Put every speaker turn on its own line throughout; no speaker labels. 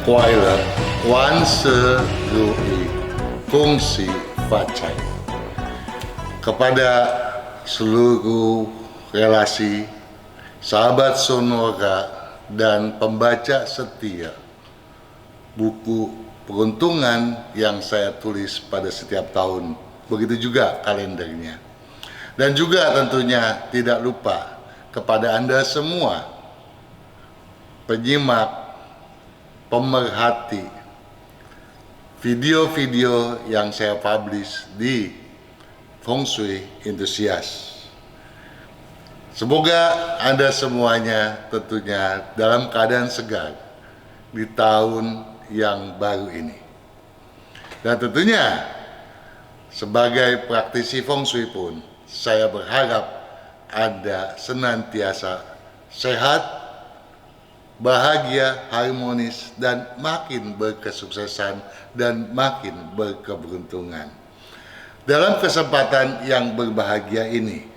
快乐，万事如意，恭喜发财. Kepada seluruh relasi, sahabat Sonora, dan pembaca setia buku peruntungan yang saya tulis pada setiap tahun, begitu juga kalendernya. Dan juga tentunya tidak lupa kepada Anda semua, penyimak, pemerhati video-video yang saya publish di Feng Shui Enthusiast. Semoga Anda semuanya tentunya dalam keadaan segar di tahun yang baru ini. Dan tentunya sebagai praktisi Feng Shui pun, saya berharap Anda senantiasa sehat, bahagia, harmonis, dan makin berkesuksesan dan makin berkeberuntungan. Dalam kesempatan yang berbahagia ini,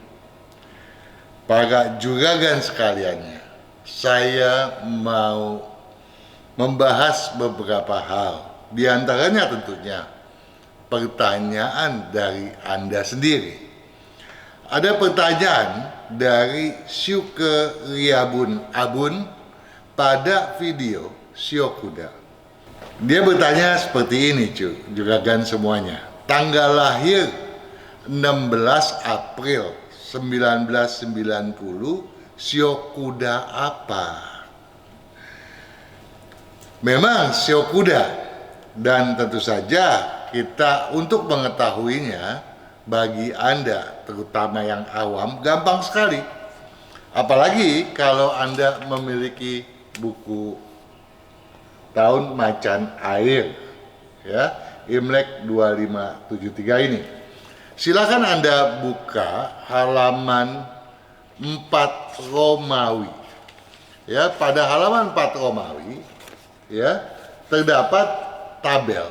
para juragan sekaliannya, saya mau membahas beberapa hal. Di antaranya tentunya pertanyaan dari Anda sendiri. Ada pertanyaan dari Syuke Riabun Abun pada video Shiokuda. Dia bertanya seperti ini, juragan semuanya. Tanggal lahir 16 April 1990, Shiokuda apa? Memang Shiokuda, dan tentu saja kita untuk mengetahuinya, bagi Anda terutama yang awam, gampang sekali. Apalagi kalau Anda memiliki buku tahun macan air, ya, Imlek 2573 ini. Silakan Anda buka halaman 4 Romawi. Ya, pada halaman 4 Romawi, ya, terdapat tabel.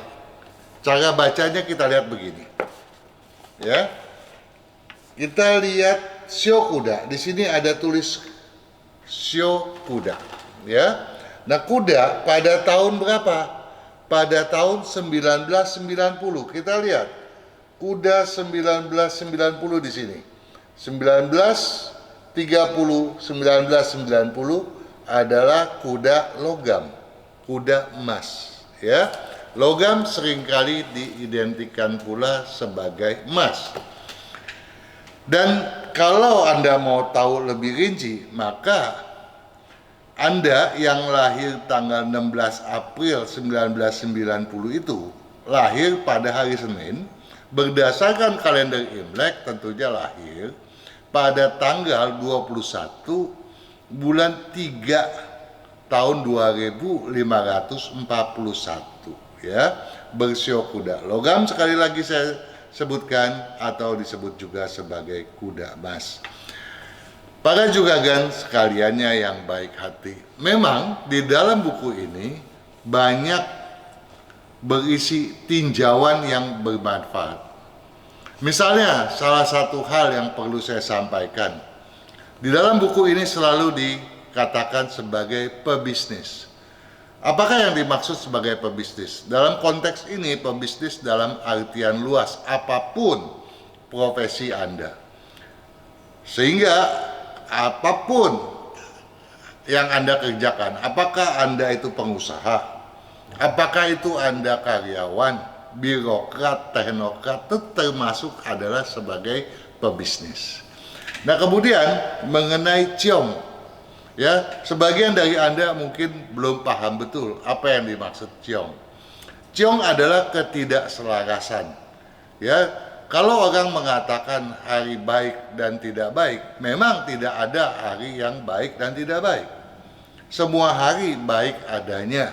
Cara bacanya kita lihat begini. Ya. Kita lihat Shiokuda. Di sini ada tulis Shiokuda. Ya. Nah, kuda pada tahun berapa? Pada tahun 1990. Kita lihat. Kuda 1990 di sini. 1990 adalah kuda logam, kuda emas, ya. Logam seringkali diidentikan pula sebagai emas. Dan kalau Anda mau tahu lebih rinci, maka Anda yang lahir tanggal 16 April 1990 itu lahir pada hari Senin, berdasarkan kalender Imlek tentunya lahir pada tanggal 21 bulan 3 tahun 2541, ya, bershiokuda. Logam sekali lagi saya sebutkan, atau disebut juga sebagai kuda emas. Para juragan sekaliannya yang baik hati, memang di dalam buku ini banyak berisi tinjauan yang bermanfaat. Misalnya, salah satu hal yang perlu saya sampaikan, di dalam buku ini selalu dikatakan sebagai pebisnis. Apakah yang dimaksud sebagai pebisnis? Dalam konteks ini, pebisnis dalam artian luas, apapun profesi Anda. Sehingga apapun yang Anda kerjakan, apakah Anda itu pengusaha, apakah itu Anda karyawan, birokrat, teknokrat, itu termasuk adalah sebagai pebisnis. Nah, kemudian mengenai ciong, ya, sebagian dari Anda mungkin belum paham betul apa yang dimaksud ciong. Ciong adalah ketidakselarasan. Ya, kalau orang mengatakan hari baik dan tidak baik, memang tidak ada hari yang baik dan tidak baik. Semua hari baik adanya.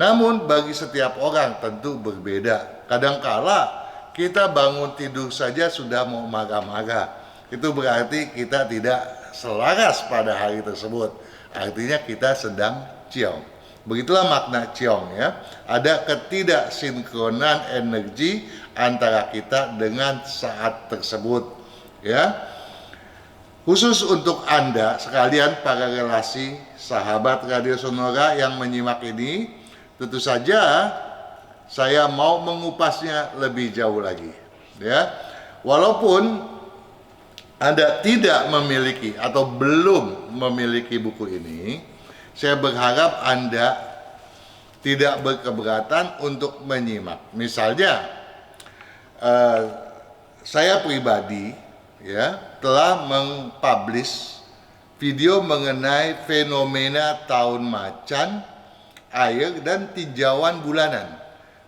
Namun bagi setiap orang tentu berbeda. Kadangkala kita bangun tidur saja sudah mau marah-marah. Itu berarti kita tidak selaras pada hari tersebut. Artinya kita sedang ciong. Begitulah makna ciong, ya. Ada ketidaksinkronan energi antara kita dengan saat tersebut, ya. Khusus untuk Anda sekalian para relasi sahabat Radio Sonora yang menyimak ini, tentu saja saya mau mengupasnya lebih jauh lagi, ya. Walaupun Anda tidak memiliki atau belum memiliki buku ini, saya berharap Anda tidak berkeberatan untuk menyimak. Misalnya, saya pribadi ya telah mengpublish video mengenai fenomena tahun macan, air, dan tinjauan bulanan.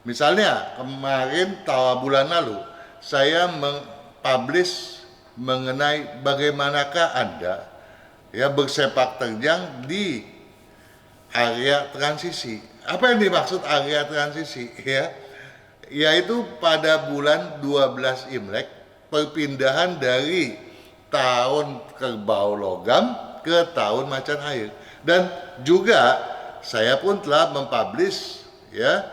Misalnya kemarin bulan lalu saya mengpublish mengenai bagaimanakah Anda ya bersepak terjang di area transisi. Apa yang dimaksud area transisi ya? Yaitu pada bulan 12 Imlek perpindahan dari tahun kerbau logam ke tahun macan air. Dan juga saya pun telah mempublish ya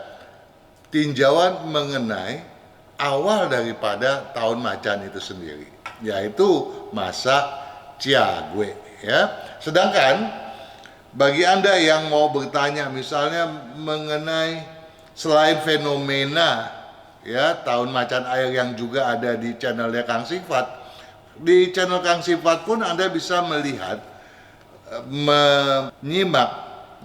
tinjauan mengenai awal daripada tahun macan itu sendiri, yaitu masa Ciague ya. Sedangkan bagi Anda yang mau bertanya misalnya mengenai selain fenomena ya tahun macan air yang juga ada di channelnya Kang Sifat, di channel Kang Sifat pun Anda bisa melihat menyimak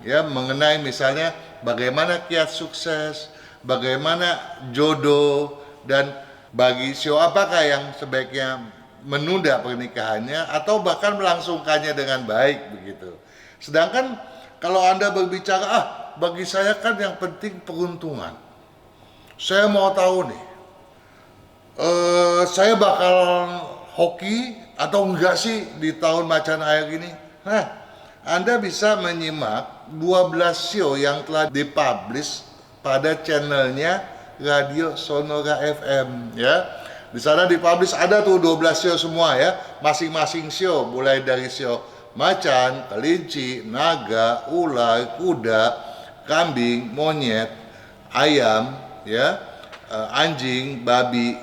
ya mengenai misalnya bagaimana kiat sukses, bagaimana jodoh, dan bagi sio apakah yang sebaiknya menunda pernikahannya atau bahkan melangsungkannya dengan baik begitu. Sedangkan kalau Anda berbicara, bagi saya kan yang penting peruntungan. Saya mau tahu nih, saya bakal hoki atau enggak sih di tahun macan air ini? Nah, Anda bisa menyimak 12 show yang telah dipublish pada channelnya Radio Sonora FM ya. Di sana dipublish ada tuh 12 show semua ya. Masing-masing show mulai dari show macan, kelinci, naga, ular, kuda, kambing, monyet, ayam ya, anjing, babi,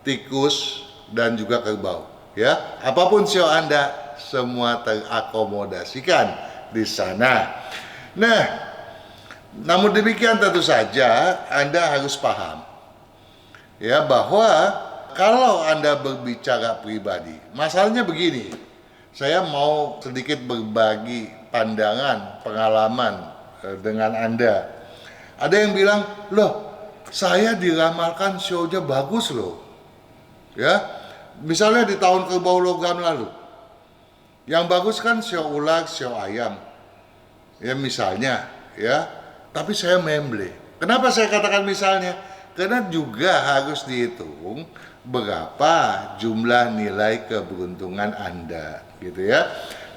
tikus, dan juga kerbau ya. Apapun show Anda semua terakomodasikan di sana. Nah, namun demikian tentu saja Anda harus paham ya bahwa kalau Anda berbicara pribadi, masalahnya begini. Saya mau sedikit berbagi pandangan, pengalaman dengan Anda. Ada yang bilang, "Loh, saya diramalkan show-nya bagus loh." Ya. Misalnya di tahun kerbau logam lalu. Yang bagus kan show ular, show ayam. Ya misalnya, ya. Tapi saya memble. Kenapa saya katakan misalnya? Karena juga harus dihitung berapa jumlah nilai keberuntungan Anda, gitu ya.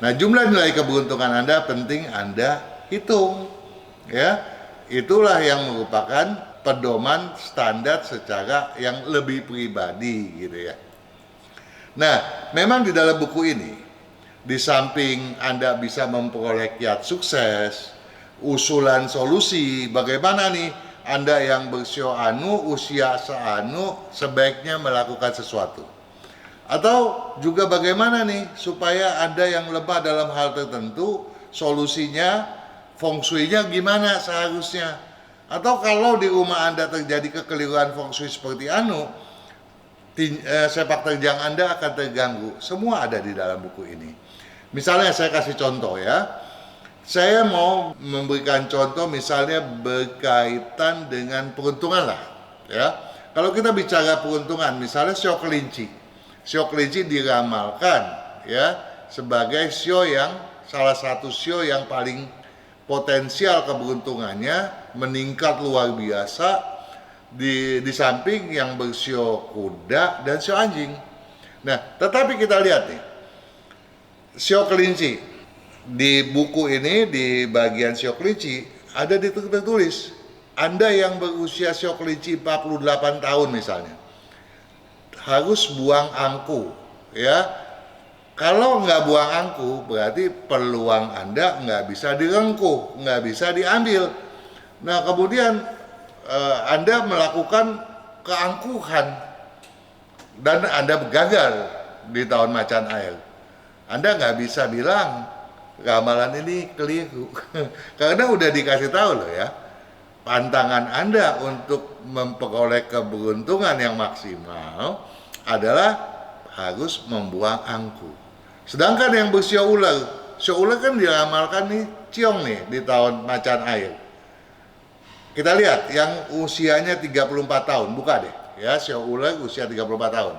Nah, jumlah nilai keberuntungan Anda penting Anda hitung, ya. Itulah yang merupakan pedoman standar secara yang lebih pribadi, gitu ya. Nah, memang di dalam buku ini, di samping Anda bisa memperoleh kiat sukses, usulan solusi, bagaimana nih Anda yang bersio anu, usia seanu, sebaiknya melakukan sesuatu. Atau juga bagaimana nih supaya Anda yang lemah dalam hal tertentu, solusinya, feng shui-nya gimana seharusnya. Atau kalau di rumah Anda terjadi kekeliruan feng shui seperti anu, sepak terjang Anda akan terganggu. Semua ada di dalam buku ini. Misalnya saya kasih contoh ya. Saya mau memberikan contoh misalnya berkaitan dengan peruntungan lah ya. Kalau kita bicara peruntungan, misalnya sio kelinci. Sio kelinci diramalkan ya sebagai sio yang salah satu sio yang paling potensial keberuntungannya meningkat luar biasa di samping yang bersio kuda dan sio anjing. Nah, tetapi kita lihat nih. Sio kelinci di buku ini di bagian sio kelinci ada tertulis Anda yang berusia sio kelinci 48 tahun misalnya harus buang angku ya. Kalau nggak buang angku berarti peluang Anda nggak bisa direngkuh, nggak bisa diambil. Nah kemudian Anda melakukan keangkuhan dan Anda gagal di tahun macan air. Anda nggak bisa bilang ramalan ini keliru karena udah dikasih tahu loh ya. pantangan Anda untuk memperoleh keberuntungan yang maksimal adalah harus membuang angku. Sedangkan yang bersio ular kan diramalkan nih ciong nih di tahun macan air. Kita lihat yang usianya 34 tahun, buka deh ya, sio ular usia 34 tahun.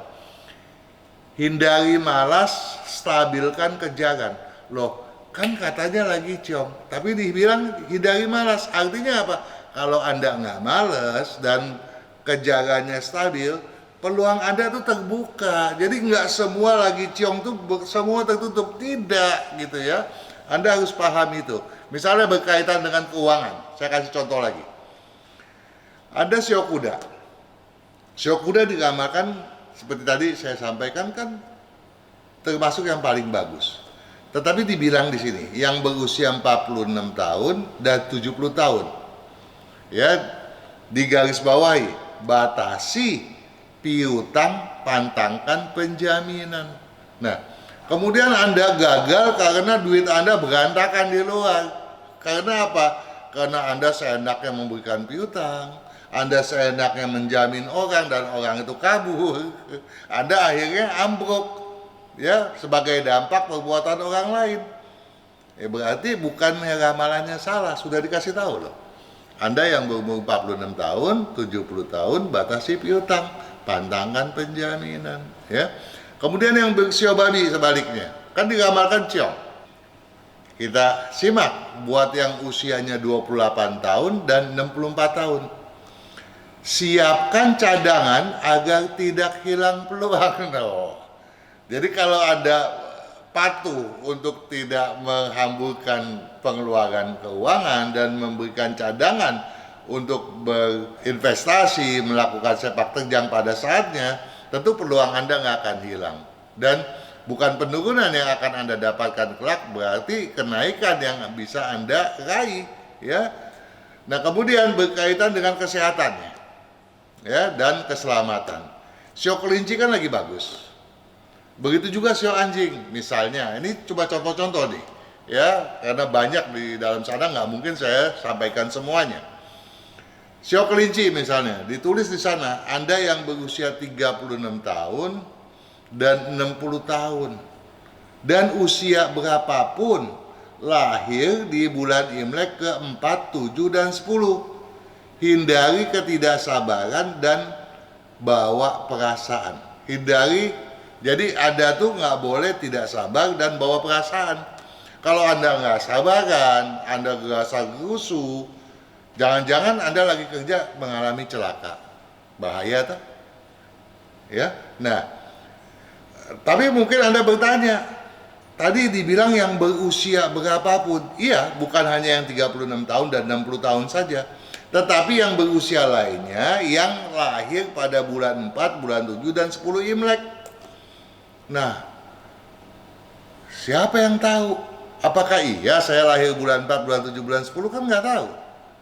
Hindari malas, stabilkan kejagan. Loh, kan katanya lagi ciong, tapi dibilang hindari malas. Artinya apa? Kalau Anda nggak malas dan kejagannya stabil, peluang Anda tuh terbuka. Jadi nggak semua lagi ciong tuh semua tertutup, tidak gitu ya. Anda harus paham itu. Misalnya berkaitan dengan keuangan, saya kasih contoh lagi. Ada sio kuda. Sio kuda diramalkan seperti tadi saya sampaikan kan termasuk yang paling bagus. Tetapi dibilang di sini yang berusia 46 tahun dan 70 tahun. Ya, digaris bawahi, batasi piutang, pantangkan penjaminan. Nah, kemudian Anda gagal karena duit Anda berantakan di luar. Karena apa? Karena Anda seenaknya memberikan piutang, Anda seenaknya menjamin orang dan orang itu kabur. Anda akhirnya ambruk ya sebagai dampak perbuatan orang lain. Berarti bukan ramalannya salah, sudah dikasih tahu loh. Anda yang berumur 46 tahun, 70 tahun batasi piutang, pantangkan penjaminan ya. Kemudian yang bersio babi sebaliknya, kan diramalkan ciong. Kita simak buat yang usianya 28 tahun dan 64 tahun. Siapkan cadangan agar tidak hilang peluang. No. Jadi kalau ada patuh untuk tidak menghamburkan pengeluaran keuangan dan memberikan cadangan untuk berinvestasi, melakukan sepak terjang pada saatnya, tentu peluang Anda nggak akan hilang. Dan bukan penurunan yang akan Anda dapatkan kelak, berarti kenaikan yang bisa Anda raih. Ya. Nah kemudian berkaitan dengan kesehatannya ya, dan keselamatan. Sio kelinci kan lagi bagus. Begitu juga sio anjing, misalnya. Ini coba contoh-contoh nih, ya, karena banyak di dalam sana nggak mungkin saya sampaikan semuanya. Sio kelinci misalnya, ditulis di sana, Anda yang berusia 36 tahun dan 60 tahun, dan usia berapapun, lahir di bulan Imlek ke-4, 7, dan 10. Hindari ketidaksabaran dan bawa perasaan. Hindari. Jadi Anda tuh nggak boleh tidak sabar dan bawa perasaan. Kalau Anda nggak sabaran, Anda gerasa gerusu, jangan-jangan Anda lagi kerja mengalami celaka. Bahaya tuh. Ya. Nah, tapi mungkin Anda bertanya, tadi dibilang yang berusia berapapun. Iya, bukan hanya yang 36 tahun dan 60 tahun saja. Tetapi yang berusia lainnya yang lahir pada bulan 4, bulan 7, dan 10 Imlek. Nah, siapa yang tahu? Apakah iya saya lahir bulan 4, bulan 7, bulan 10? Kan nggak tahu.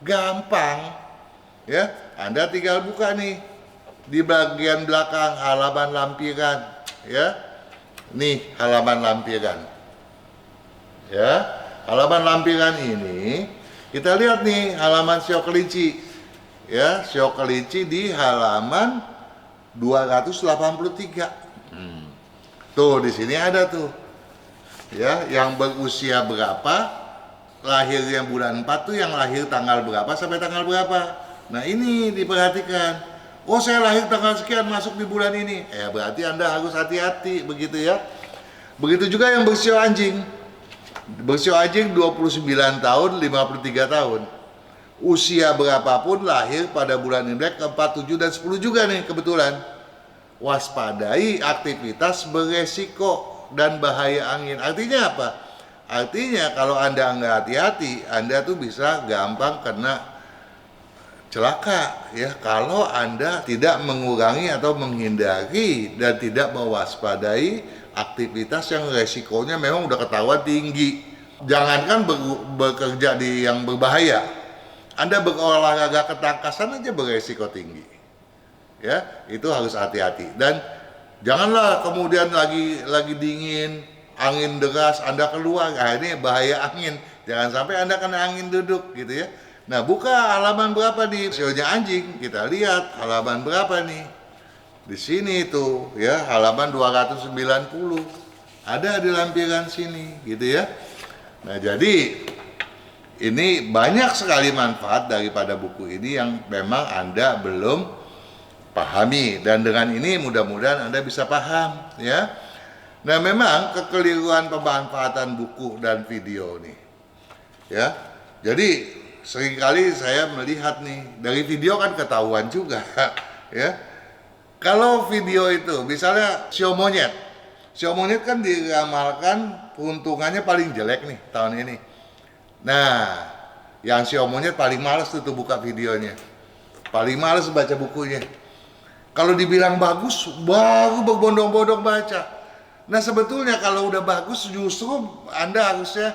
Gampang. Ya, Anda tinggal buka nih di bagian belakang halaman lampiran. Ya, nih halaman lampiran. Ya, halaman lampiran ini kita lihat nih halaman sio kelinci. Ya, sio kelinci di halaman 283. Tuh di sini ada tuh, ya, yang berusia berapa, lahirnya bulan 4 tuh yang lahir tanggal berapa sampai tanggal berapa. Nah ini diperhatikan. Oh saya lahir tanggal sekian masuk di bulan ini. Berarti Anda harus hati-hati begitu ya. Begitu juga yang bersio anjing. Bersio anjing 29 tahun, 53 tahun. Usia berapapun lahir pada bulan Imlek ke-4, 7, dan 10 juga nih kebetulan. Waspadai aktivitas beresiko dan bahaya angin. Artinya apa? Artinya kalau Anda nggak hati-hati, Anda tuh bisa gampang kena celaka ya kalau Anda tidak mengurangi atau menghindari dan tidak mewaspadai aktivitas yang resikonya memang udah ketahuan tinggi. Jangankan bekerja di yang berbahaya, Anda berolahraga ketangkasan aja beresiko tinggi. Ya, itu harus hati-hati. Dan janganlah kemudian lagi dingin, angin deras Anda keluar, ini bahaya angin. Jangan sampai Anda kena angin duduk gitu ya. Nah, buka halaman berapa nih sionya anjing? Kita lihat halaman berapa nih. Di sini tuh ya, halaman 290. Ada di lampiran sini gitu ya. Nah, jadi ini banyak sekali manfaat daripada buku ini yang memang Anda belum pahami, dan dengan ini mudah-mudahan Anda bisa paham ya. Nah, memang kekeliruan pemanfaatan buku dan video nih ya. Jadi seringkali saya melihat nih, dari video kan ketahuan juga ya. Kalau video itu misalnya sio monyet kan diramalkan peruntungannya paling jelek nih tahun ini. Nah, yang sio monyet paling males tuh buka videonya, paling males baca bukunya. Kalau dibilang bagus, baru berbondong-bondong baca. Nah, sebetulnya kalau udah bagus justru Anda harusnya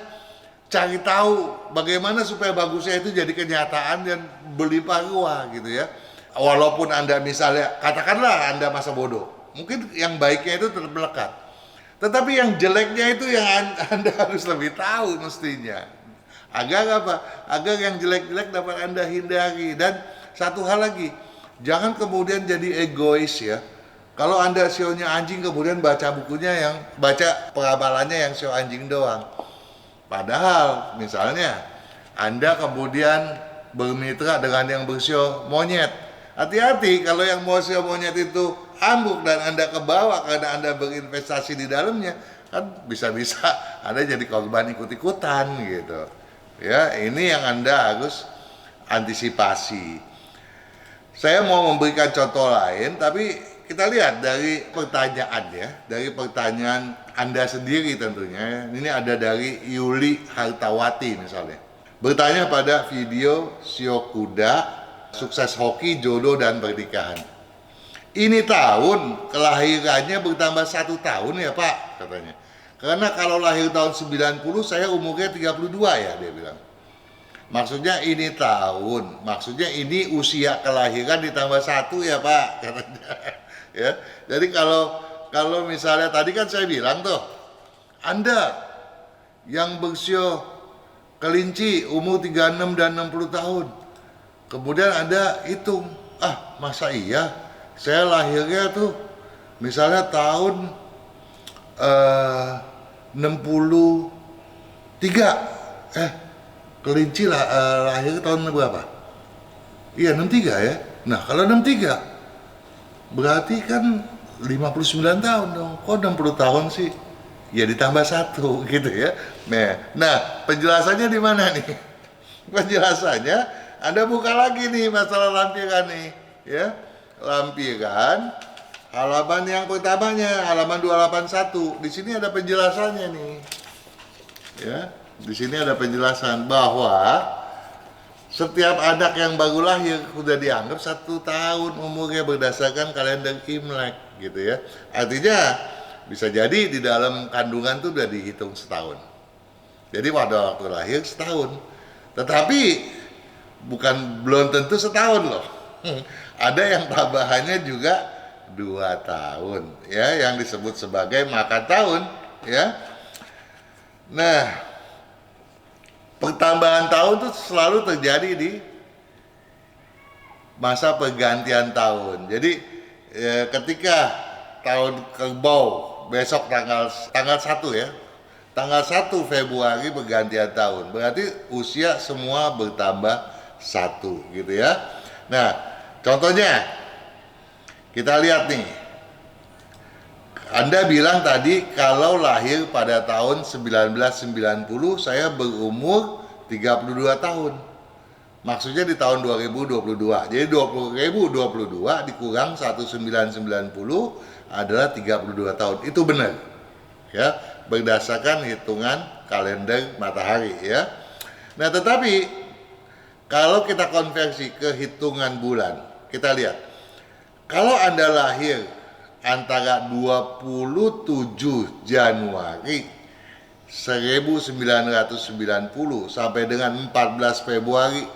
cari tahu bagaimana supaya bagusnya itu jadi kenyataan dan berlimpah ruah gitu ya. Walaupun Anda misalnya, katakanlah Anda masa bodoh, mungkin yang baiknya itu tetap melekat. Tetapi yang jeleknya itu yang Anda harus lebih tahu mestinya. Agar apa? Agar yang jelek-jelek dapat Anda hindari. Dan satu hal lagi, jangan kemudian jadi egois ya. Kalau Anda sionya anjing kemudian baca bukunya yang, baca pengabalannya yang sio anjing doang. Padahal misalnya Anda kemudian bermitra dengan yang bersio monyet. Hati-hati kalau yang mau sio monyet itu ambruk dan Anda kebawa karena Anda berinvestasi di dalamnya, kan bisa-bisa Anda jadi korban ikut-ikutan gitu. Ya, ini yang Anda harus antisipasi. Saya mau memberikan contoh lain, tapi kita lihat dari pertanyaan ya, dari pertanyaan Anda sendiri tentunya. Ini ada dari Yuli Hartawati misalnya. Bertanya pada video sio kuda, sukses hoki, jodoh dan pernikahan. Ini tahun kelahirannya bertambah 1 tahun ya Pak, katanya. Karena kalau lahir tahun 90 saya umurnya 32 ya, dia bilang. Maksudnya ini tahun, maksudnya ini usia kelahiran ditambah 1 ya Pak, katanya. Ya. Jadi kalau misalnya tadi kan saya bilang tuh, Anda yang bersio kelinci umur 36 dan 60 tahun. Kemudian Anda hitung, masa iya saya lahirnya tuh misalnya tahun 63, kelinci lah, lahir tahun berapa? Iya 63 ya. Nah kalau 63 berarti kan 59 tahun dong. Kok 60 tahun sih? Ya ditambah 1 gitu ya. Nah penjelasannya di mana nih? Penjelasannya Anda buka lagi nih masalah lampiran nih ya. Lampiran halaman yang pertamanya, halaman 281. Di sini ada penjelasannya nih. Ya, di sini ada penjelasan bahwa setiap anak yang baru lahir sudah dianggap 1 tahun umurnya berdasarkan kalender Imlek gitu ya. Artinya bisa jadi di dalam kandungan tuh udah dihitung setahun. Jadi pada waktu lahir setahun. Tetapi belum tentu setahun loh. Ada yang tambahannya juga 2 tahun ya, yang disebut sebagai makan tahun ya. Nah, pertambahan tahun itu selalu terjadi di masa pergantian tahun. Jadi ketika tahun kerbau besok tanggal 1 ya, tanggal 1 Februari pergantian tahun, berarti usia semua bertambah 1 gitu ya. Nah, contohnya kita lihat nih. Anda bilang tadi kalau lahir pada tahun 1990 saya berumur 32 tahun. Maksudnya di tahun 2022. Jadi 2022 dikurang 1990 adalah 32 tahun. Itu benar. Ya, berdasarkan hitungan kalender matahari ya. Nah, tetapi kalau kita konversi ke hitungan bulan, kita lihat. Kalau Anda lahir antara 27 Januari 1990 sampai dengan 14 Februari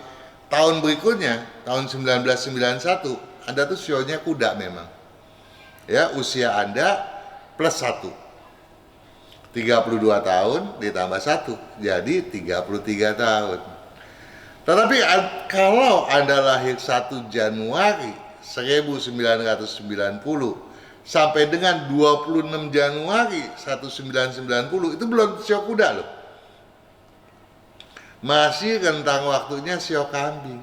tahun berikutnya, tahun 1991, Anda tuh sionya kuda memang. Ya, usia Anda plus 1. 32 tahun ditambah 1, jadi 33 tahun. Tetapi kalau Anda lahir 1 Januari 1990 sampai dengan 26 Januari 1990, itu belum sio kuda loh. Masih rentang waktunya sio kambing.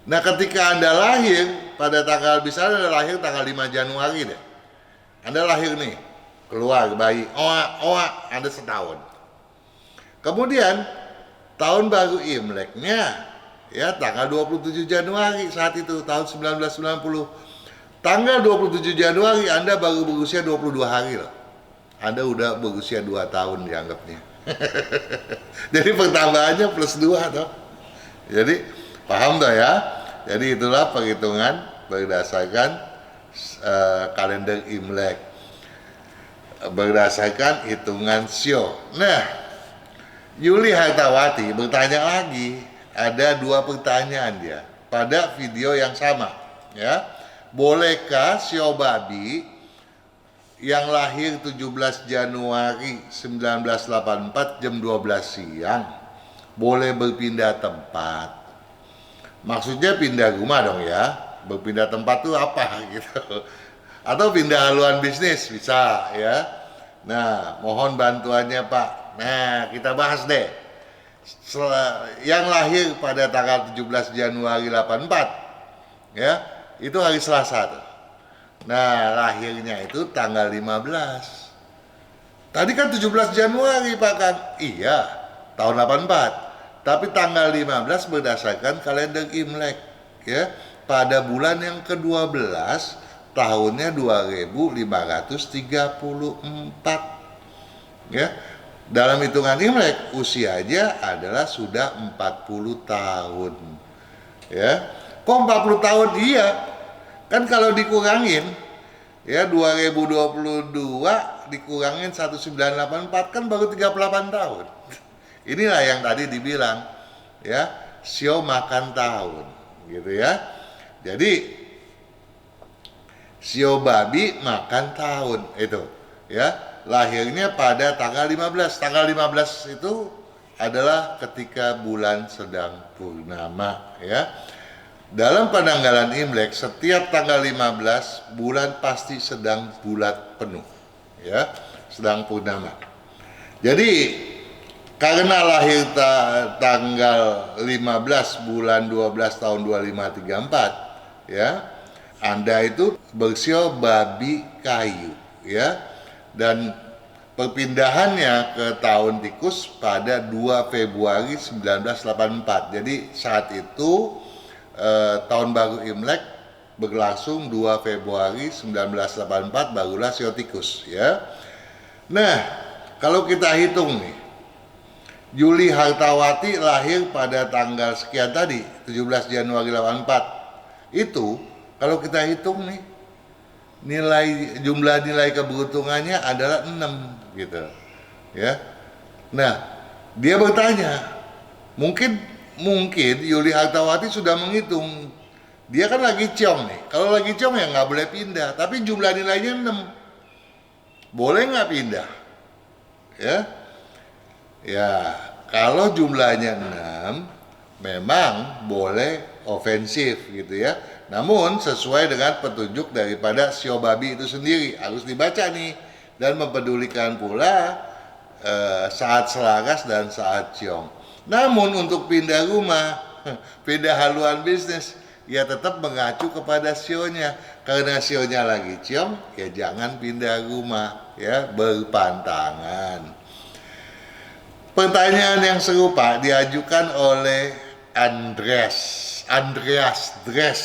Nah, ketika Anda lahir pada tanggal, misalnya Anda lahir tanggal 5 Januari deh. Anda lahir nih, keluar bayi, Anda setahun. Kemudian tahun baru Imleknya ya tanggal 27 Januari saat itu tahun 1990. Tanggal 27 Januari Anda baru berusia 22 hari loh. Anda udah berusia 2 tahun dianggapnya. Jadi pertambahannya plus 2 toh. Jadi paham toh ya? Jadi itulah perhitungan berdasarkan kalender Imlek, berdasarkan hitungan Sio. Nah, Yuli Hartawati bertanya lagi, ada 2 pertanyaan dia pada video yang sama ya. Bolehkah sio babi yang lahir 17 Januari 1984 jam 12 siang boleh berpindah tempat? Maksudnya pindah rumah dong ya. Berpindah tempat tuh apa gitu. Atau pindah haluan bisnis bisa ya. Nah, mohon bantuannya Pak. Nah, kita bahas deh. Yang lahir pada tanggal 17 Januari 84 ya, itu hari Selasa tuh. Nah, lahirnya itu tanggal 15. Tadi kan 17 Januari Pak Kang. Iya, tahun 84. Tapi tanggal 15 berdasarkan kalender Imlek ya. Pada bulan yang ke-12 tahunnya 2534 ya. Dalam hitungan Imlek usianya adalah sudah 40 tahun ya. Kok 40 tahun? Iya, kan kalau dikurangin ya 2022 dikurangin 1984 kan baru 38 tahun. Inilah yang tadi dibilang ya, sio makan tahun gitu ya. Jadi sio babi makan tahun itu ya. Lahirnya pada tanggal 15. Tanggal 15 itu adalah ketika bulan sedang purnama ya. Dalam penanggalan Imlek setiap tanggal 15 bulan pasti sedang bulat penuh ya, sedang purnama. Jadi karena lahir tanggal 15 bulan 12 tahun 2534 ya, Anda itu bersio babi kayu ya. Dan perpindahannya ke tahun tikus pada 2 Februari 1984. Jadi saat itu tahun baru Imlek berlangsung 2 Februari 1984 barulah sio tikus ya. Nah, kalau kita hitung nih, Yuli Hartawati lahir pada tanggal sekian tadi, 17 Januari 84. Itu kalau kita hitung nih, jumlah nilai keberuntungannya adalah 6 gitu. Ya. Nah, dia bertanya, mungkin Yuli Hartawati sudah menghitung. Dia kan lagi ciong nih. Kalau lagi ciong ya nggak boleh pindah, tapi jumlah nilainya 6. Boleh nggak pindah? Ya. Ya, kalau jumlahnya 6 memang boleh ofensif gitu ya. Namun sesuai dengan petunjuk daripada sio babi itu sendiri, harus dibaca nih dan mempedulikan pula saat selaras dan saat ciong. Namun untuk pindah rumah, pindah haluan bisnis, ya tetap mengacu kepada sionya. Karena sionya lagi ciong, ya jangan pindah rumah ya, berpantangan. Pertanyaan yang serupa diajukan oleh Andreas Dress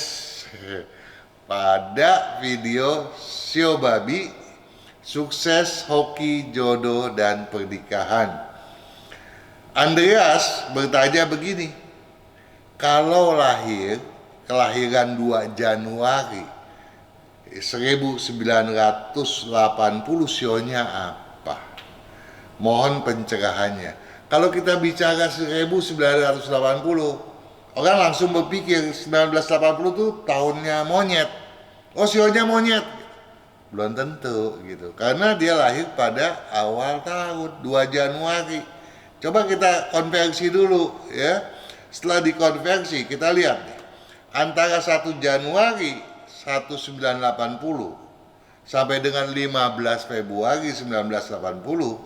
pada video sio babi sukses hoki jodoh dan pernikahan. Andreas bertanya begini, kalau kelahiran 2 Januari 1980 sionya apa? Mohon pencerahannya. Kalau kita bicara 1980, orang langsung berpikir 1980 itu tahunnya monyet. Oh, sionya monyet. Belum tentu gitu. Karena dia lahir pada awal tahun 2 Januari. Coba kita konversi dulu ya. Setelah dikonversi kita lihat nih, antara 1 Januari 1980 sampai dengan 15 Februari 1980,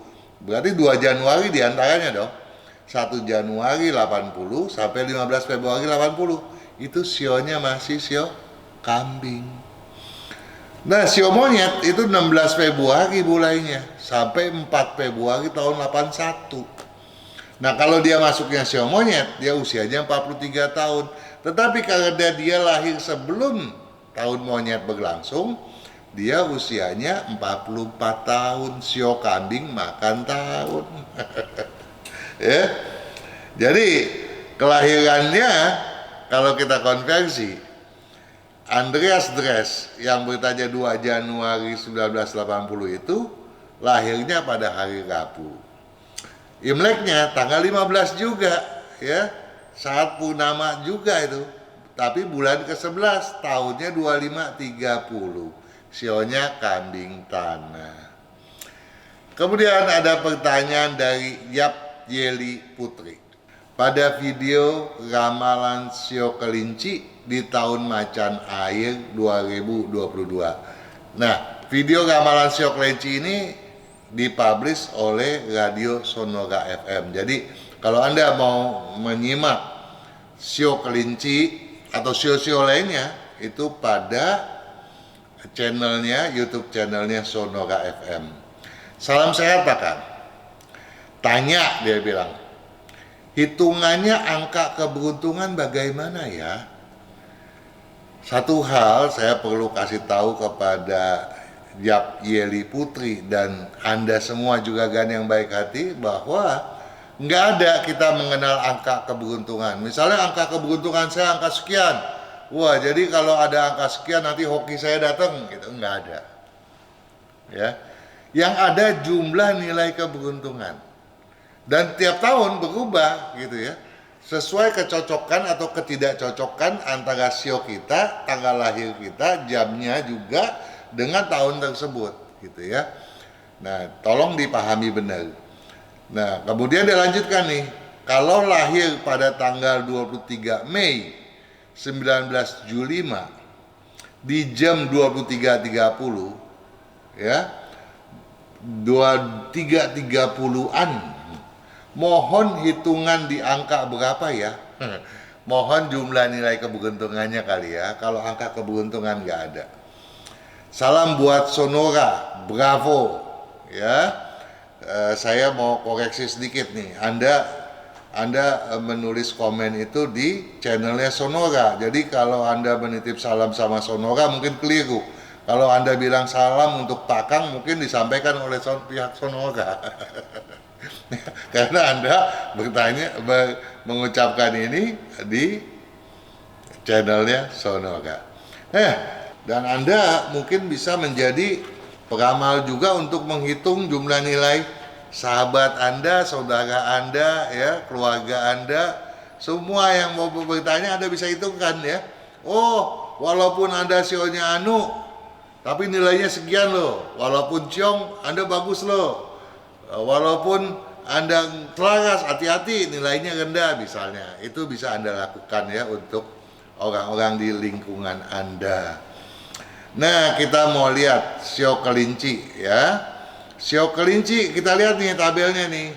berarti 2 Januari diantaranya dong. 1 Januari 80 sampai 15 Februari 80, itu sionya masih sio kambing. Nah, sio monyet itu 16 Februari mulainya sampai 4 Februari tahun 81. Nah, kalau dia masuknya sio monyet, dia usianya 43 tahun. Tetapi karena dia lahir sebelum tahun monyet berlangsung, dia usianya 44 tahun. Sio kambing makan tahun. Ya. Jadi kelahirannya kalau kita konversi, Andreas Dress yang bertanya 2 Januari 1980 itu lahirnya pada hari Rabu. Imleknya tanggal 15 juga ya, saat purnama juga itu. Tapi bulan ke-11 tahunnya 2530. Sionya kambing tanah. Kemudian ada pertanyaan dari Yap Yeli Putri. Pada video ramalan sio kelinci di tahun macan air 2022. Nah, video ramalan sio kelinci ini dipublish oleh Radio Sonora FM. Jadi, kalau Anda mau menyimak sio kelinci atau sio-sio lainnya, itu pada channelnya, YouTube channelnya Sonora FM. Salam sehat Pak Kang. Tanya, dia bilang, hitungannya angka keberuntungan bagaimana ya? Satu hal saya perlu kasih tahu kepada Yap Yeli Putri dan Anda semua juga kan yang baik hati, bahwa nggak ada kita mengenal angka keberuntungan. Misalnya angka keberuntungan saya angka sekian, wah jadi kalau ada angka sekian nanti hoki saya datang, gitu. Nggak ada. Ya, yang ada jumlah nilai keberuntungan. Dan tiap tahun berubah gitu ya, sesuai kecocokan atau ketidakcocokan antara sio kita, tanggal lahir kita, jamnya juga dengan tahun tersebut gitu ya. Nah, tolong dipahami benar. Nah, kemudian dilanjutkan nih, kalau lahir pada tanggal 23 Mei 1975 di jam 23.30 ya, 23.30-an, mohon hitungan di angka berapa ya? Mohon jumlah nilai keberuntungannya kali ya. Kalau angka keberuntungan nggak ada. Salam buat Sonora, bravo ya. Saya mau koreksi sedikit nih. Anda menulis komen itu di channelnya Sonora. Jadi kalau Anda menitip salam sama Sonora mungkin keliru. Kalau Anda bilang salam untuk Pak Kang mungkin disampaikan oleh pihak Sonora. Karena Anda mengucapkan ini di channelnya Sonora. Dan Anda mungkin bisa menjadi peramal juga untuk menghitung jumlah nilai sahabat Anda, saudara Anda, ya, keluarga Anda, semua yang mau bertanya Anda bisa hitungkan ya. Oh, walaupun Anda sionya anu, tapi nilainya sekian loh. Walaupun ciong, Anda bagus loh. Walaupun Anda selaras, hati-hati nilainya rendah misalnya. Itu bisa Anda lakukan ya untuk orang-orang di lingkungan Anda. Nah, kita mau lihat sio kelinci ya. Sio kelinci, kita lihat nih tabelnya nih.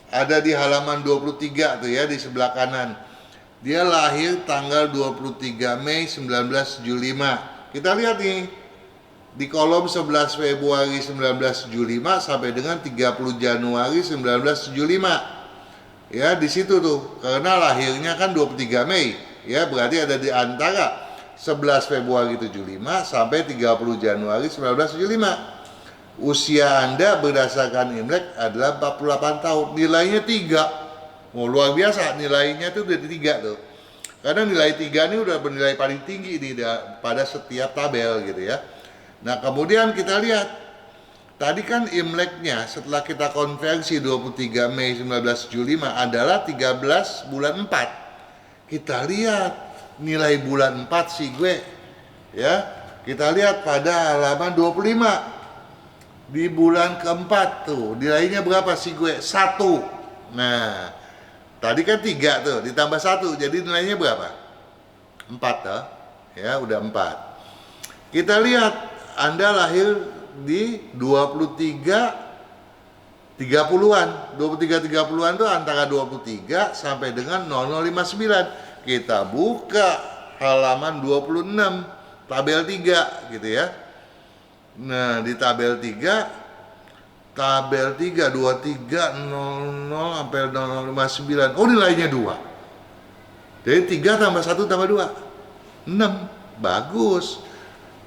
Ada di halaman 23 tuh ya, di sebelah kanan. Dia lahir tanggal 23 Mei 1975. Kita lihat nih. Di kolom 11 Februari 1975 sampai dengan 30 Januari 1975. Ya, di situ tuh. Karena lahirnya kan 23 Mei. Ya, berarti ada di antara 11 Februari 75 sampai 30 Januari 1975. Usia Anda berdasarkan Imlek adalah 48 tahun. Nilainya 3. Oh, luar biasa. Nilainya tuh udah 3 tuh. Karena nilai 3 ini udah bernilai paling tinggi nih pada setiap tabel gitu ya. Nah, kemudian kita lihat, tadi kan Imleknya setelah kita konversi 23 Mei 1975 adalah 13 bulan 4. Kita lihat nilai bulan 4 sih gue, ya. Kita lihat pada halaman 25. Di bulan keempat tuh, nilainya berapa sih gue? 1. Nah, tadi kan 3 tuh, ditambah 1, jadi nilainya berapa? 4 toh. Ya, udah 4. Kita lihat, Anda lahir di 23 30-an. 23 30-an tuh antara 23 sampai dengan 0059. Kita buka halaman 26, tabel 3 gitu ya. Nah, di tabel 3 2300 sampai 0059. Oh, nilainya 2. Jadi 3 tambah 1 tambah 2 6. Bagus.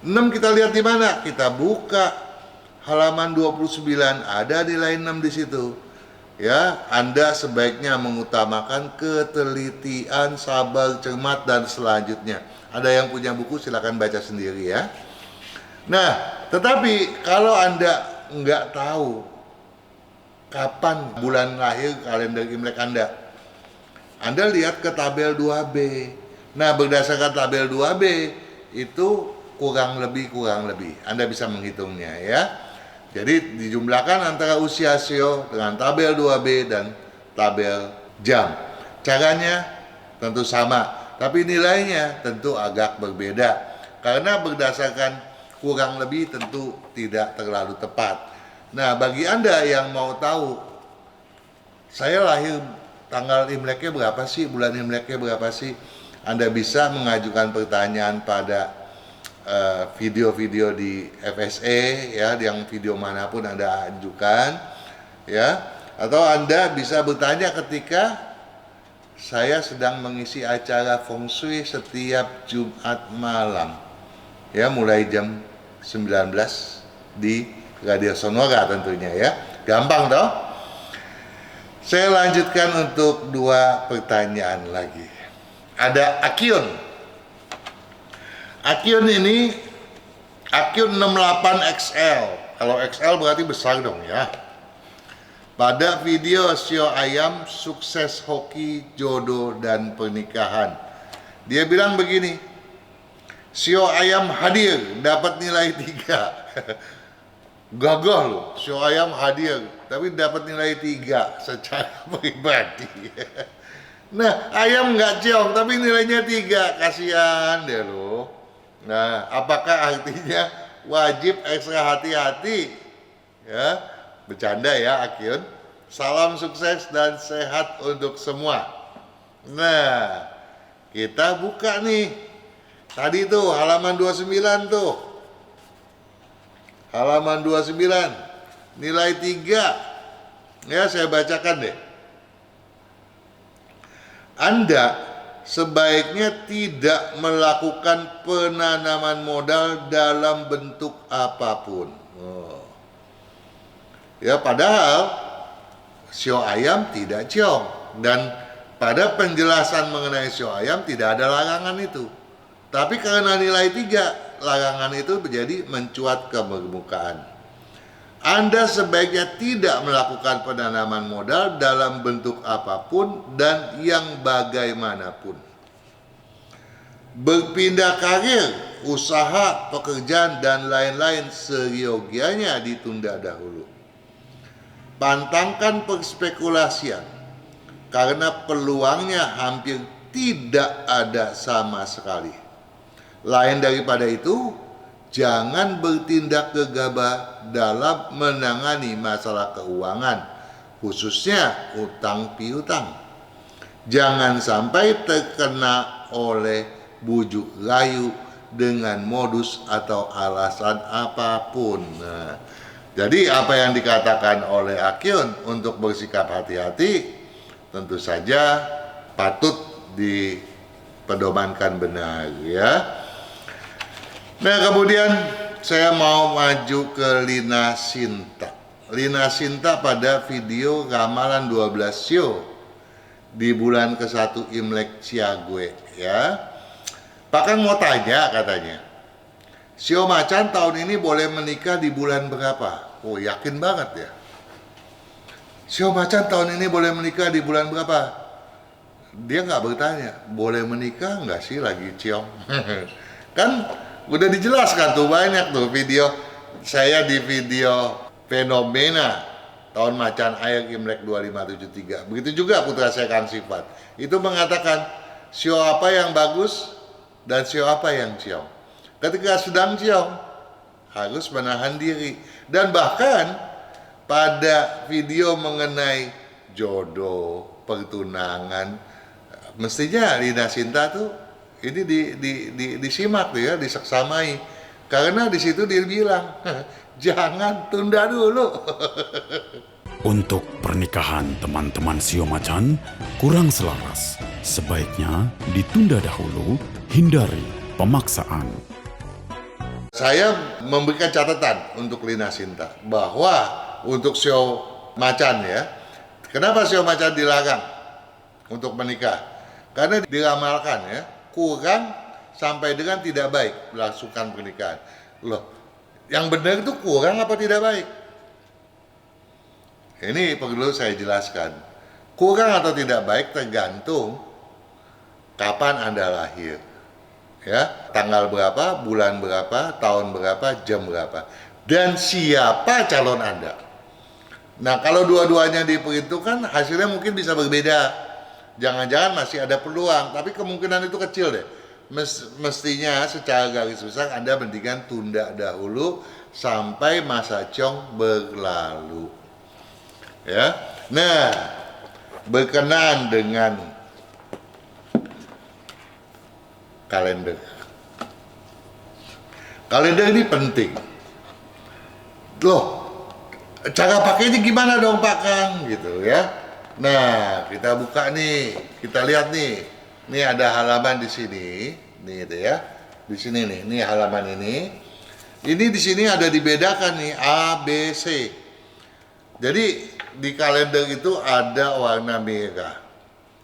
6 kita lihat di mana? Kita buka halaman 29, ada nilai 6 di situ. Ya, Anda sebaiknya mengutamakan ketelitian, sabar, cermat, dan selanjutnya. Ada yang punya buku silakan baca sendiri ya. Nah, tetapi kalau Anda nggak tahu kapan bulan lahir kalender Imlek Anda lihat ke tabel 2B. Nah, berdasarkan tabel 2B itu kurang lebih Anda bisa menghitungnya ya. Jadi dijumlahkan antara usia Sio dengan tabel 2B dan tabel jam. Caranya tentu sama, tapi nilainya tentu agak berbeda. Karena berdasarkan kurang lebih tentu tidak terlalu tepat. Nah, bagi Anda yang mau tahu, saya lahir tanggal Imleknya berapa sih, bulan Imleknya berapa sih? Anda bisa mengajukan pertanyaan pada video-video di FSE ya, yang video manapun Anda ajukan ya, atau Anda bisa bertanya ketika saya sedang mengisi acara Feng Shui setiap Jumat malam ya, mulai jam 19 di Radio Sonora tentunya ya. Gampang toh? Saya lanjutkan untuk 2 pertanyaan lagi. Ada Akyun. Akyun ini Akyun 68XL. Kalau XL berarti besar dong ya. Pada video Sio Ayam sukses hoki, jodoh, dan pernikahan, dia bilang begini, Sio Ayam hadir dapat nilai 3. Gagah loh, Sio Ayam hadir tapi dapat nilai 3 secara pribadi. Nah, ayam nggak ciong tapi nilainya 3, kasihan deh loh. Nah, apakah artinya wajib ekstra hati-hati? Ya, bercanda ya Akyun. Salam sukses dan sehat untuk semua. Nah, kita buka nih. Tadi tuh halaman 29 tuh. Halaman 29. Nilai 3. Ya, saya bacakan deh. Anda sebaiknya tidak melakukan penanaman modal dalam bentuk apapun. Ya, padahal Sio Ayam tidak ciong, dan pada penjelasan mengenai Sio Ayam tidak ada larangan itu. Tapi karena nilai 3, larangan itu menjadi mencuat ke permukaan. Anda sebaiknya tidak melakukan penanaman modal dalam bentuk apapun dan yang bagaimanapun. Berpindah karir, usaha, pekerjaan, dan lain-lain seyogianya ditunda dahulu. Pantangkan perspekulasian, karena peluangnya hampir tidak ada sama sekali. Lain daripada itu, jangan bertindak gegabah dalam menangani masalah keuangan, khususnya utang piutang. Jangan sampai terkena oleh bujuk rayu dengan modus atau alasan apapun. Nah, jadi apa yang dikatakan oleh Akyun untuk bersikap hati-hati tentu saja patut dipedomankan benar ya. Nah, kemudian saya mau maju ke Lina Sinta. Lina Sinta pada video ramalan 12 Sio di bulan ke-1 Imlek Ciague ya. Pak Kang mau tanya katanya, Sio Macan tahun ini boleh menikah di bulan berapa? Oh, yakin banget ya. Sio Macan tahun ini boleh menikah di bulan berapa? Dia nggak bertanya, boleh menikah nggak sih lagi ciong? Kan udah dijelaskan tuh, banyak tuh video saya di video fenomena tahun macan air Imlek 2573. Begitu juga putra saya Kang Sifat. Itu mengatakan sio apa yang bagus dan sio apa yang ciong. Ketika sedang ciong harus menahan diri. Dan bahkan pada video mengenai jodoh, pertunangan, mestinya Lina Sinta tuh ini disimak tuh ya, disaksamai. Karena di situ dia bilang, jangan tunda dulu.
Untuk pernikahan teman-teman Sio Macan kurang selaras, sebaiknya ditunda dahulu, hindari pemaksaan.
Saya memberikan catatan untuk Lina Sinta bahwa untuk Sio Macan ya, kenapa Sio Macan dilarang untuk menikah? Karena diramalkan ya, kurang sampai dengan tidak baik melangsungkan pernikahan. Loh, yang benar itu kurang apa tidak baik? Ini perlu saya jelaskan. Kurang atau tidak baik tergantung kapan Anda lahir. Ya, tanggal berapa, bulan berapa, tahun berapa, jam berapa. Dan siapa calon Anda. Nah, kalau dua-duanya diperhitungkan, hasilnya mungkin bisa berbeda. Jangan-jangan masih ada peluang, tapi kemungkinan itu kecil deh. Mestinya secara garis besar Anda mendingan tunda dahulu sampai masa ciong berlalu. Ya. Nah, berkenaan dengan kalender. Kalender ini penting. Loh, cara pakainya gimana dong Pak Kang gitu ya. Nah, kita buka nih, kita lihat nih. Ini ada halaman di sini, nih itu ya. Di sini nih, ini halaman ini. Ini di sini ada dibedakan nih A, B, C. Jadi di kalender itu ada warna merah.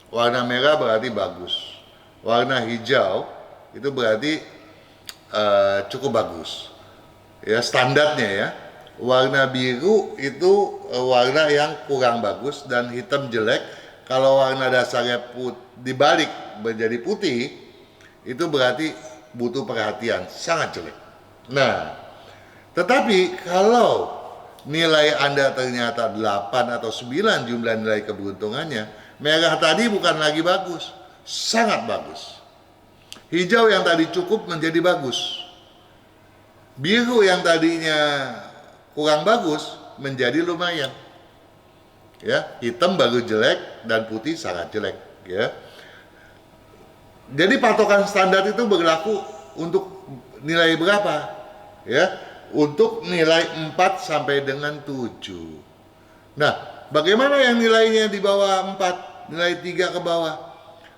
Warna merah berarti bagus. Warna hijau itu berarti cukup bagus. Ya, standarnya ya. Warna biru itu warna yang kurang bagus dan hitam jelek. Kalau warna dasarnya dibalik menjadi putih, itu berarti butuh perhatian, sangat jelek. Nah, tetapi kalau nilai Anda ternyata 8 atau 9 jumlah nilai keberuntungannya, merah tadi bukan lagi bagus, sangat bagus. Hijau yang tadi cukup menjadi bagus. Biru yang tadinya kurang bagus menjadi lumayan. Ya, hitam baru jelek dan putih sangat jelek, ya. Jadi patokan standar itu berlaku untuk nilai berapa? Ya, untuk nilai 4 sampai dengan 7. Nah, bagaimana yang nilainya di bawah 4, nilai 3 ke bawah?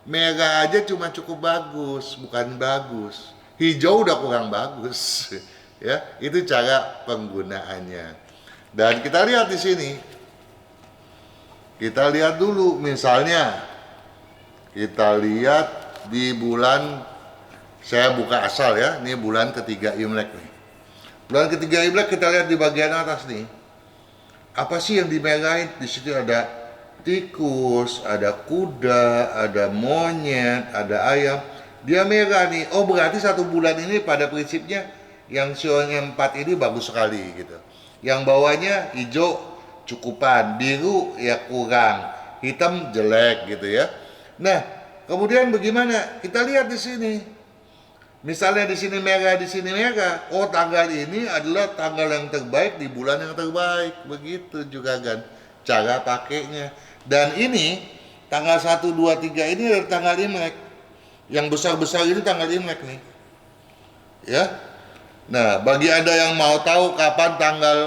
Merah aja cuma cukup bagus, bukan bagus. Hijau udah kurang bagus. Ya, itu cara penggunaannya. Dan kita lihat di sini. Kita lihat dulu misalnya. Kita lihat di bulan, saya buka asal ya, ini bulan ketiga Imlek nih. Bulan ketiga Imlek kita lihat di bagian atas nih. Apa sih yang dimerahin? Di situ ada tikus, ada kuda, ada monyet, ada ayam. Dia merah nih. Oh, berarti satu bulan ini pada prinsipnya yang sionya 4 ini bagus sekali gitu. Yang bawahnya hijau cukupan, biru ya kurang, hitam jelek gitu ya. Nah, kemudian bagaimana? Kita lihat di sini. Misalnya di sini merah, di sini merah. Oh, tanggal ini adalah tanggal yang terbaik di bulan yang terbaik. Begitu juga kan cara pakainya. Dan ini tanggal 1, 2, 3 ini adalah tanggal Imlek. Yang besar-besar ini tanggal Imlek nih. Ya. Nah, bagi Anda yang mau tahu kapan tanggal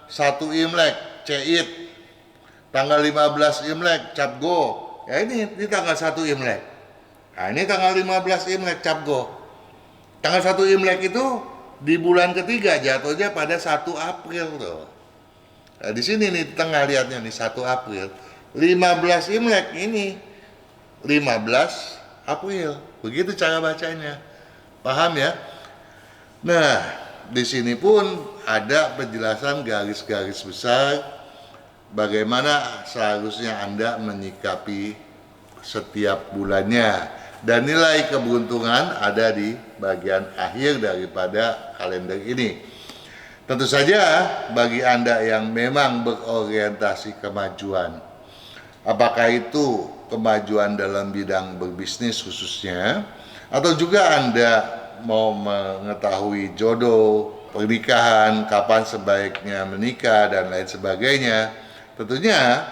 1 Imlek, Ceit. Tanggal 15 Imlek, Cap Go. Ya ini tanggal 1 Imlek. Nah, ini tanggal 15 Imlek, Cap Go. Tanggal 1 Imlek itu di bulan ketiga, jatuhnya pada 1 April tuh. Nah, di sini nih tengah lihatnya nih 1 April. 15 Imlek ini 15 April. Begitu cara bacanya. Paham ya? Nah, di sini pun ada penjelasan garis-garis besar bagaimana seharusnya Anda menyikapi setiap bulannya. Dan nilai keberuntungan ada di bagian akhir daripada kalender ini. Tentu saja bagi Anda yang memang berorientasi kemajuan, apakah itu kemajuan dalam bidang berbisnis khususnya, atau juga Anda mau mengetahui jodoh, pernikahan, kapan sebaiknya menikah, dan lain sebagainya, tentunya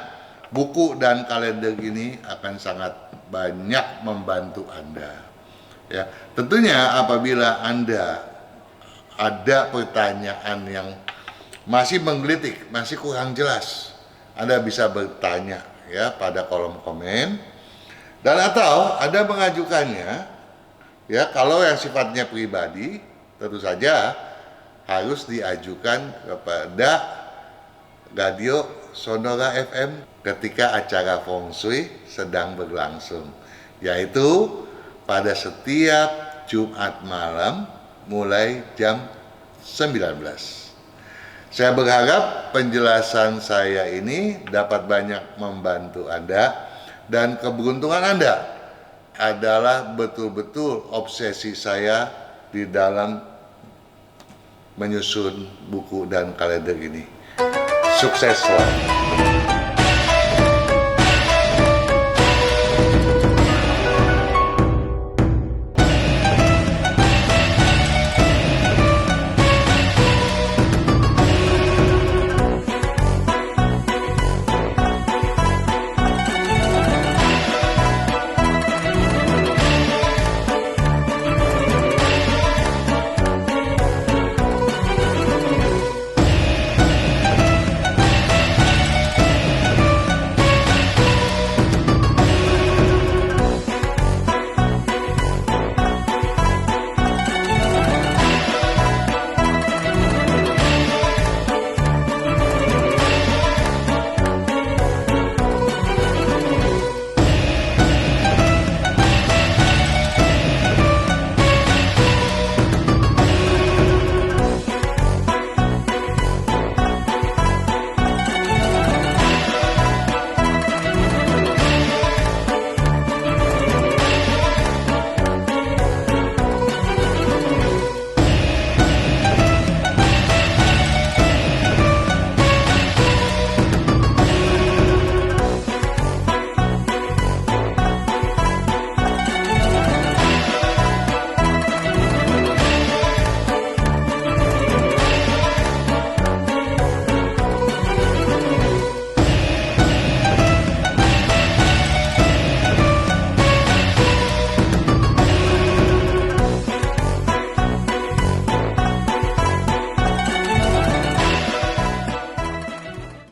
buku dan kalender ini akan sangat banyak membantu Anda. Ya, tentunya apabila Anda ada pertanyaan yang masih menggelitik, masih kurang jelas, Anda bisa bertanya ya pada kolom komen, dan atau Anda mengajukannya ya, kalau yang sifatnya pribadi tentu saja harus diajukan kepada Radio Sonora FM ketika acara Feng Shui sedang berlangsung, yaitu pada setiap Jumat malam mulai jam 19. Saya berharap penjelasan saya ini dapat banyak membantu Anda, dan keberuntungan Anda adalah betul-betul obsesi saya di dalam menyusun buku dan kalender ini. Sukses selalu.